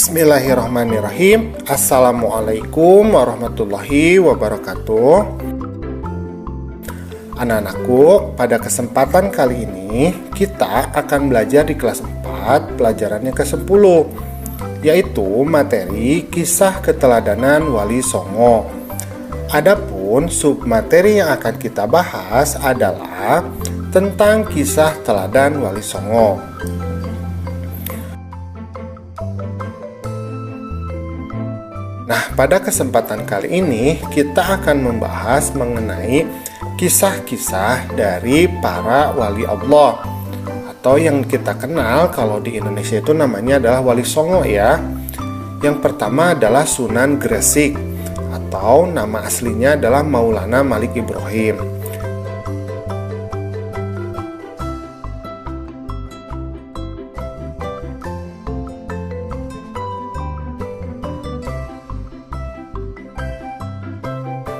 Bismillahirrahmanirrahim. Assalamualaikum warahmatullahi wabarakatuh. Anak-anakku, pada kesempatan kali ini kita akan belajar di kelas 4 pelajaran yang ke-10, yaitu materi kisah keteladanan Wali Songo. Adapun submateri yang akan kita bahas adalah tentang kisah teladan Wali Songo. Nah, pada kesempatan kali ini kita akan membahas mengenai kisah-kisah dari para wali Allah, atau yang kita kenal kalau di Indonesia itu namanya adalah Wali Songo ya. Yang pertama adalah Sunan Gresik, atau nama aslinya adalah Maulana Malik Ibrahim.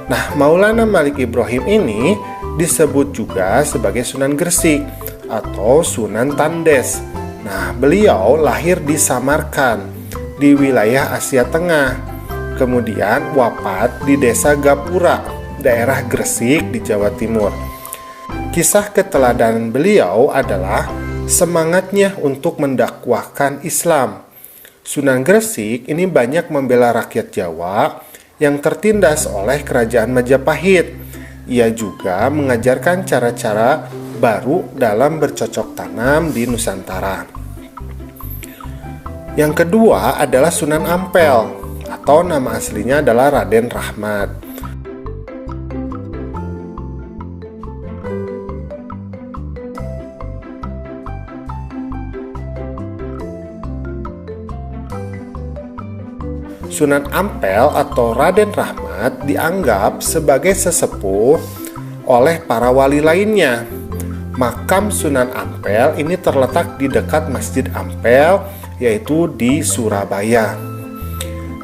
Nah, Maulana Malik Ibrahim ini disebut juga sebagai Sunan Gresik atau Sunan Tandes. Nah, beliau lahir di Samarkand di wilayah Asia Tengah. Kemudian wafat di desa Gapura, daerah Gresik di Jawa Timur. Kisah keteladanan beliau adalah semangatnya untuk mendakwahkan Islam. Sunan Gresik ini banyak membela rakyat Jawa yang tertindas oleh kerajaan Majapahit. Ia juga mengajarkan cara-cara baru dalam bercocok tanam di Nusantara. Yang kedua adalah Sunan Ampel, atau nama aslinya adalah Raden Rahmat. Sunan Ampel atau Raden Rahmat dianggap sebagai sesepuh oleh para wali lainnya. Makam Sunan Ampel ini terletak di dekat Masjid Ampel, yaitu di Surabaya.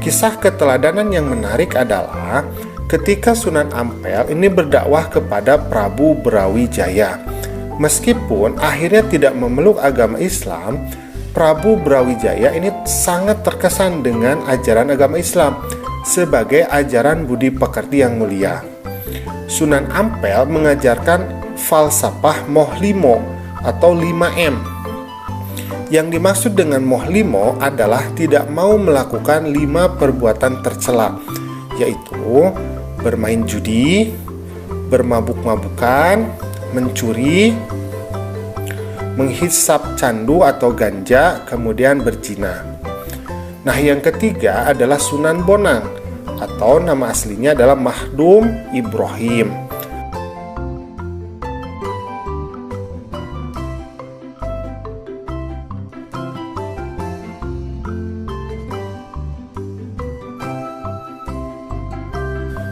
Kisah keteladanan yang menarik adalah ketika Sunan Ampel ini berdakwah kepada Prabu Brawijaya. Meskipun akhirnya tidak memeluk agama Islam, Prabu Brawijaya ini sangat terkesan dengan ajaran agama Islam sebagai ajaran budi pekerti yang mulia. Sunan Ampel mengajarkan falsafah Mohlimo atau 5M. Yang dimaksud dengan Mohlimo adalah tidak mau melakukan 5 perbuatan tercela, yaitu bermain judi, bermabuk-mabukan, mencuri, menghisap candu atau ganja, kemudian berzina. Nah, yang ketiga adalah Sunan Bonang, atau nama aslinya adalah Mahdum Ibrahim.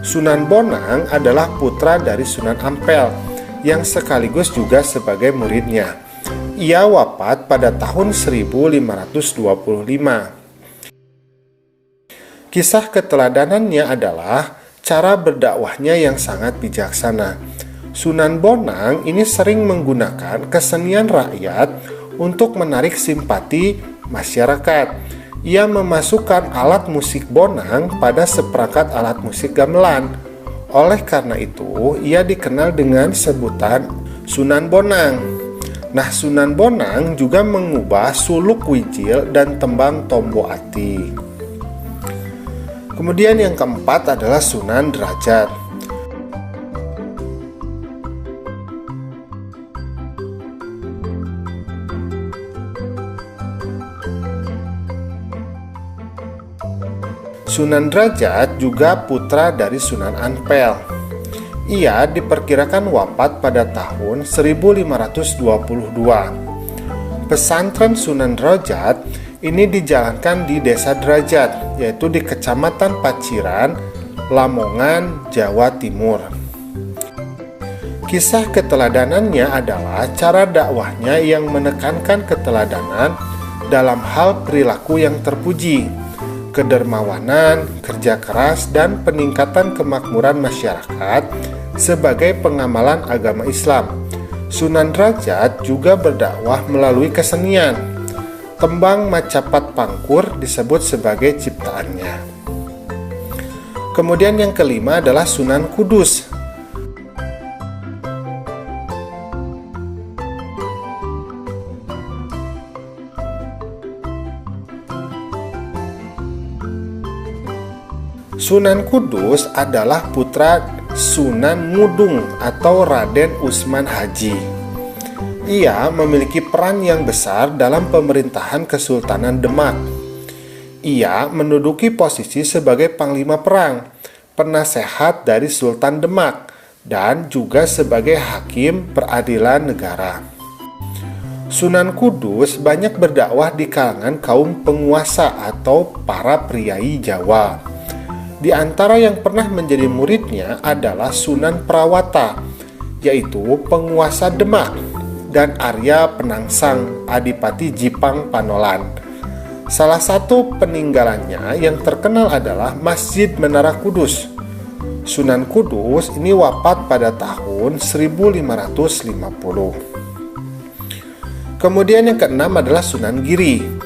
Sunan Bonang adalah putra dari Sunan Ampel yang sekaligus juga sebagai muridnya. Ia wafat pada tahun 1525. Kisah keteladanannya adalah cara berdakwahnya yang sangat bijaksana. Sunan Bonang ini sering menggunakan kesenian rakyat untuk menarik simpati masyarakat. Ia memasukkan alat musik bonang pada seperangkat alat musik gamelan. Oleh karena itu, ia dikenal dengan sebutan Sunan Bonang. Nah, Sunan Bonang juga mengubah suluk wijil dan tembang tombo ati. Kemudian yang keempat adalah Sunan Derajat. Sunan Derajat juga putra dari Sunan Ampel. Ia diperkirakan wafat pada tahun 1522. Pesantren Sunan Derajat ini dijalankan di Desa Derajat, yaitu di Kecamatan Paciran, Lamongan, Jawa Timur. Kisah keteladanannya adalah cara dakwahnya yang menekankan keteladanan dalam hal perilaku yang terpuji, kedermawanan, kerja keras, dan peningkatan kemakmuran masyarakat sebagai pengamalan agama Islam. Sunan Derajat juga berdakwah melalui kesenian. Tembang Macapat Pangkur disebut sebagai ciptaannya. Kemudian yang kelima adalah Sunan Kudus. Sunan Kudus adalah putra Sunan Ngudung atau Raden Usman Haji. Ia memiliki peran yang besar dalam pemerintahan Kesultanan Demak. Ia menduduki posisi sebagai panglima perang, penasehat dari Sultan Demak, dan juga sebagai hakim peradilan negara. Sunan Kudus banyak berdakwah di kalangan kaum penguasa atau para priai Jawa. Di antara yang pernah menjadi muridnya adalah Sunan Prawata, yaitu penguasa Demak, dan Arya Penangsang, Adipati Jipang Panolan. Salah satu peninggalannya yang terkenal adalah Masjid Menara Kudus. Sunan Kudus ini wafat pada tahun 1550. Kemudian yang keenam adalah Sunan Giri.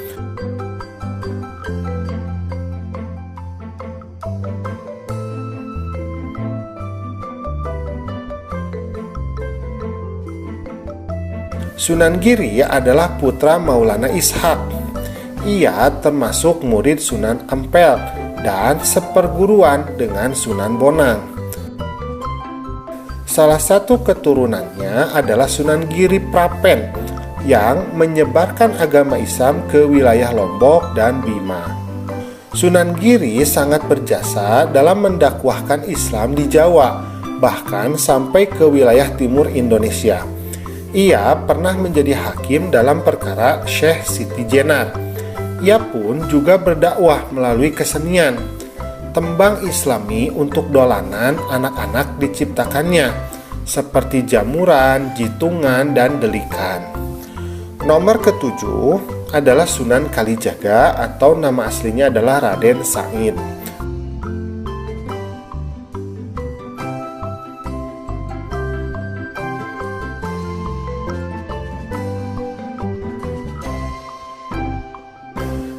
Sunan Giri adalah putra Maulana Ishak. Ia termasuk murid Sunan Ampel dan seperguruan dengan Sunan Bonang. Salah satu keturunannya adalah Sunan Giri Prapen yang menyebarkan agama Islam ke wilayah Lombok dan Bima. Sunan Giri sangat berjasa dalam mendakwahkan Islam di Jawa, bahkan sampai ke wilayah timur Indonesia. Ia pernah menjadi hakim dalam perkara Syekh Siti Jenar. Ia pun juga berdakwah melalui kesenian. Tembang Islami untuk dolanan anak-anak diciptakannya, seperti jamuran, jitungan, dan delikan. Nomor ketujuh adalah Sunan Kalijaga atau nama aslinya adalah Raden Said.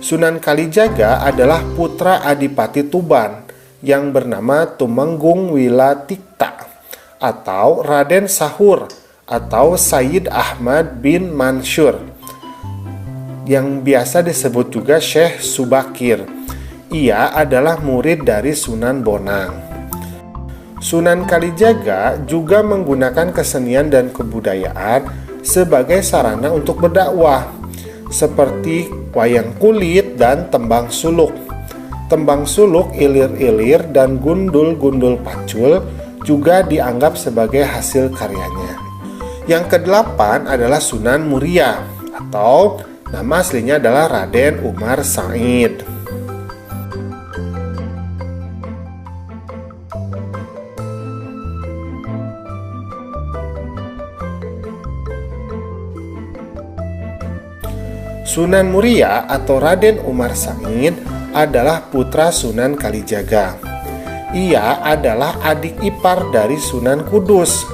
Sunan Kalijaga adalah putra Adipati Tuban yang bernama Tumenggung Wilatikta atau Raden Sahur atau Sayyid Ahmad bin Mansur yang biasa disebut juga Syekh Subakir. Ia adalah murid dari Sunan Bonang. Sunan Kalijaga juga menggunakan kesenian dan kebudayaan sebagai sarana untuk berdakwah, seperti wayang kulit dan tembang suluk. Tembang suluk, ilir-ilir, dan gundul-gundul pacul juga dianggap sebagai hasil karyanya. Yang kedelapan adalah Sunan Muria atau nama aslinya adalah Raden Umar Said. Sunan Muria atau Raden Umar Said adalah putra Sunan Kalijaga. Ia adalah adik ipar dari Sunan Kudus.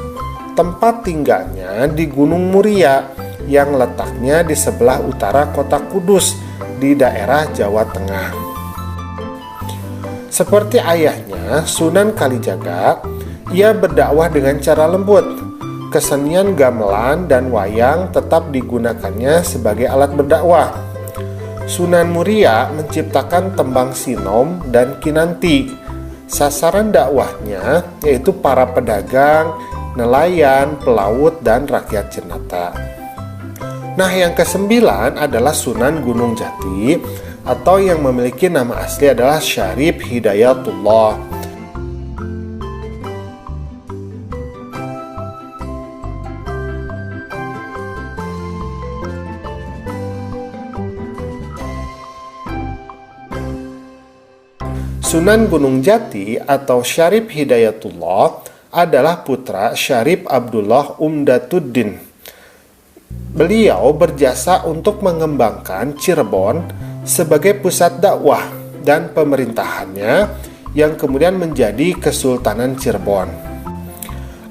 Tempat tinggalnya di Gunung Muria yang letaknya di sebelah utara kota Kudus di daerah Jawa Tengah. Seperti ayahnya, Sunan Kalijaga, ia berdakwah dengan cara lembut. Kesenian gamelan dan wayang tetap digunakannya sebagai alat berdakwah. Sunan Muria menciptakan tembang sinom dan kinanti. Sasaran dakwahnya yaitu para pedagang, nelayan, pelaut, dan rakyat jelata. Nah, yang kesembilan adalah Sunan Gunung Jati atau yang memiliki nama asli adalah Syarif Hidayatullah. Sunan Gunung Jati atau Syarif Hidayatullah adalah putra Syarif Abdullah Umdatuddin. Beliau berjasa untuk mengembangkan Cirebon sebagai pusat dakwah dan pemerintahannya yang kemudian menjadi Kesultanan Cirebon.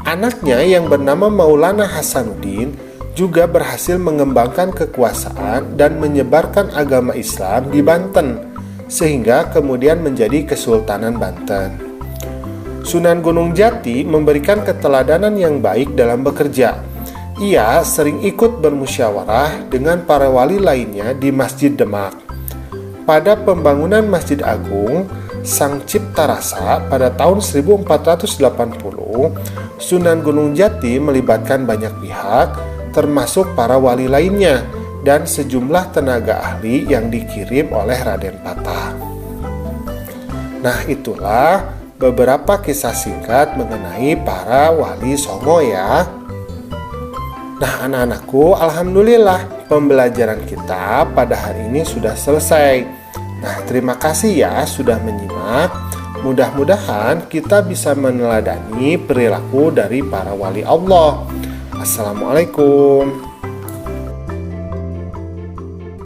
Anaknya yang bernama Maulana Hasanuddin juga berhasil mengembangkan kekuasaan dan menyebarkan agama Islam di Banten, sehingga kemudian menjadi Kesultanan Banten. Sunan Gunung Jati memberikan keteladanan yang baik dalam bekerja. Ia sering ikut bermusyawarah dengan para wali lainnya di Masjid Demak. Pada pembangunan Masjid Agung Sang Cipta Rasa pada tahun 1480, Sunan Gunung Jati melibatkan banyak pihak, termasuk para wali lainnya dan sejumlah tenaga ahli yang dikirim oleh Raden Patah. Nah, itulah beberapa kisah singkat mengenai para wali Songo ya. Nah, anak-anakku, alhamdulillah pembelajaran kita pada hari ini sudah selesai. Nah, terima kasih ya sudah menyimak. Mudah-mudahan kita bisa meneladani perilaku dari para wali Allah. Assalamualaikum.